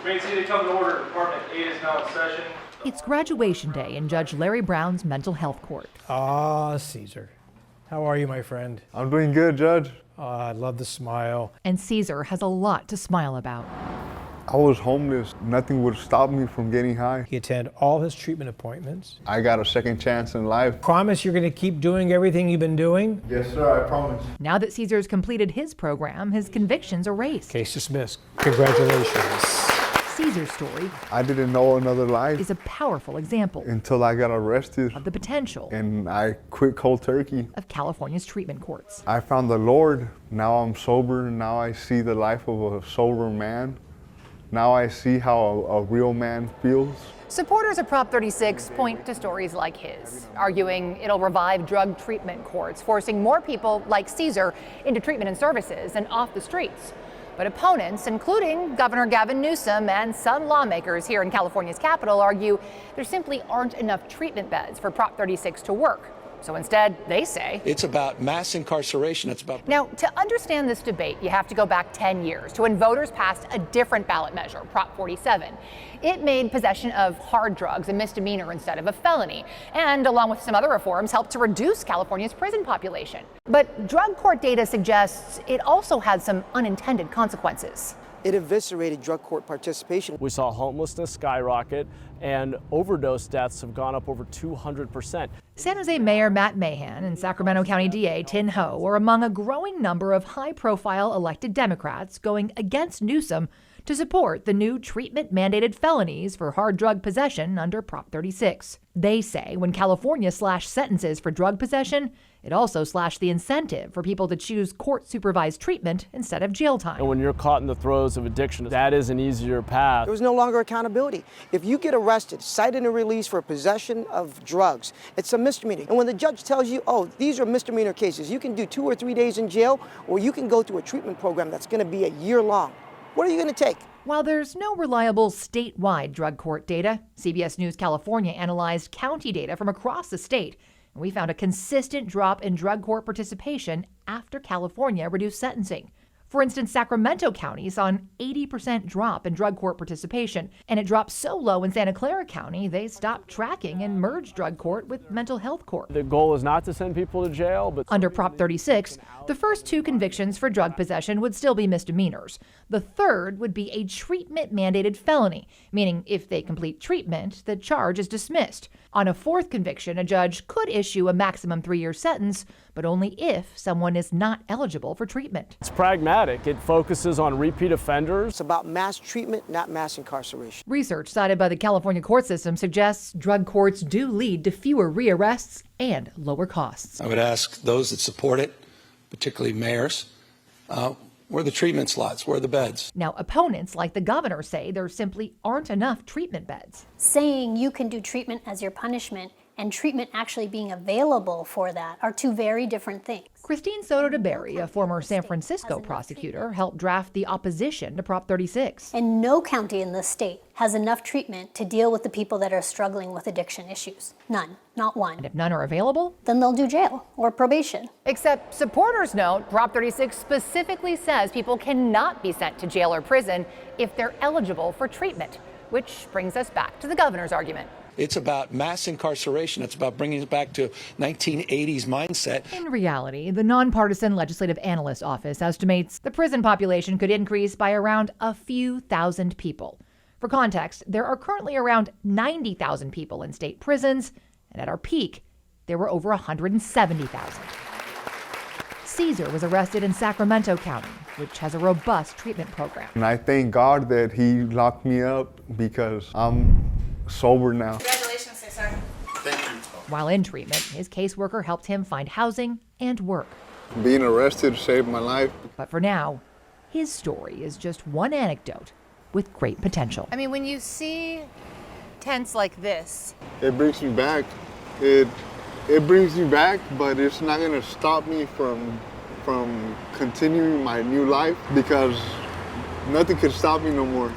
Main City come to order. Department 8 is now in session. It's graduation day in Judge Larry Brown's mental health court. Ah, Caesar. How are you, my friend? I'm doing good, Judge. I love the smile. And Caesar has a lot to smile about. I was homeless. Nothing would stop me from getting high. He attended all his treatment appointments. I got a second chance in life. Promise you're going to keep doing everything you've been doing? Yes, sir, I promise. Now that Caesar's completed his program, his convictions erased. Case dismissed. Congratulations. Caesar's story I didn't know another life is a powerful example until I got arrested. of the potential And I quit cold turkey. of California's treatment courts. I found the Lord. Now I'm sober. Now I see the life of a sober man. Now I see how a real man feels. Supporters of Prop 36 point to stories like his, arguing it'll revive drug treatment courts, forcing more people like Caesar into treatment and services and off the streets. But opponents, including Governor Gavin Newsom and some lawmakers here in California's capital, argue there simply aren't enough treatment beds for Prop 36 to work. So instead, they say it's about mass incarceration. It's about. Now, to understand this debate, you have to go back 10 years to when voters passed a different ballot measure, Prop 47. It made possession of hard drugs a misdemeanor instead of a felony, and along with some other reforms, helped to reduce California's prison population. But drug court data suggests it also had some unintended consequences. It eviscerated drug court participation. We saw homelessness skyrocket, and overdose deaths have gone up over 200%. San Jose Mayor Matt Mahan and Sacramento County DA Tin Ho are among a growing number of high-profile elected Democrats going against Newsom to support the new treatment-mandated felonies for hard drug possession under Prop 36. They say when California slashed sentences for drug possession, it also slashed the incentive for people to choose court-supervised treatment instead of jail time. And when you're caught in the throes of addiction, that is an easier path. There was no longer accountability. If you get arrested, cited and released for possession of drugs, it's a misdemeanor. And when the judge tells you, oh, these are misdemeanor cases, you can do 2 or 3 days in jail, or you can go through a treatment program that's going to be a year long. What are you going to take? While there's no reliable statewide drug court data, CBS News California analyzed county data from across the state, and we found a consistent drop in drug court participation after California reduced sentencing. For instance, Sacramento County saw an 80% drop in drug court participation, and it dropped so low in Santa Clara County, they stopped tracking and merged drug court with mental health court. The goal is not to send people to jail, but under Prop 36, the first 2 convictions for drug possession would still be misdemeanors. The third would be a treatment-mandated felony, meaning if they complete treatment, the charge is dismissed. On a 4th conviction, a judge could issue a maximum 3-year sentence, but only if someone is not eligible for treatment. it's pragmatic. It focuses on repeat offenders. It's about mass treatment, not mass incarceration. Research cited by the California court system suggests drug courts do lead to fewer rearrests and lower costs. I would ask those that support it, particularly mayors, where are the treatment slots? Where are the beds? Now, opponents like the governor say there simply aren't enough treatment beds. Saying you can do treatment as your punishment and treatment actually being available for that are 2 very different things. Christine Soto de Berry, a former San Francisco prosecutor, helped draft the opposition to Prop 36. And no county in the state has enough treatment to deal with the people that are struggling with addiction issues. None, not one. And if none are available, Then they'll do jail or probation. except supporters note Prop 36 specifically says people cannot be sent to jail or prison if they're eligible for treatment, which brings us back to the governor's argument. It's about mass incarceration. It's about bringing it back to 1980s mindset. In reality, the nonpartisan Legislative Analyst Office estimates the prison population could increase by around a few thousand people. For context, there are currently around 90,000 people in state prisons, and at our peak, there were over 170,000. Caesar was arrested in Sacramento County, which has a robust treatment program. And I thank God that he locked me up because I'm sober now. Congratulations, Cesar. Thank you. While in treatment, his caseworker helped him find housing and work. Being arrested saved my life. But for now, his story is just one anecdote with great potential. I mean, when you see tents like this, It brings me back. It brings me back, but it's not gonna stop me from continuing my new life because nothing can stop me no more.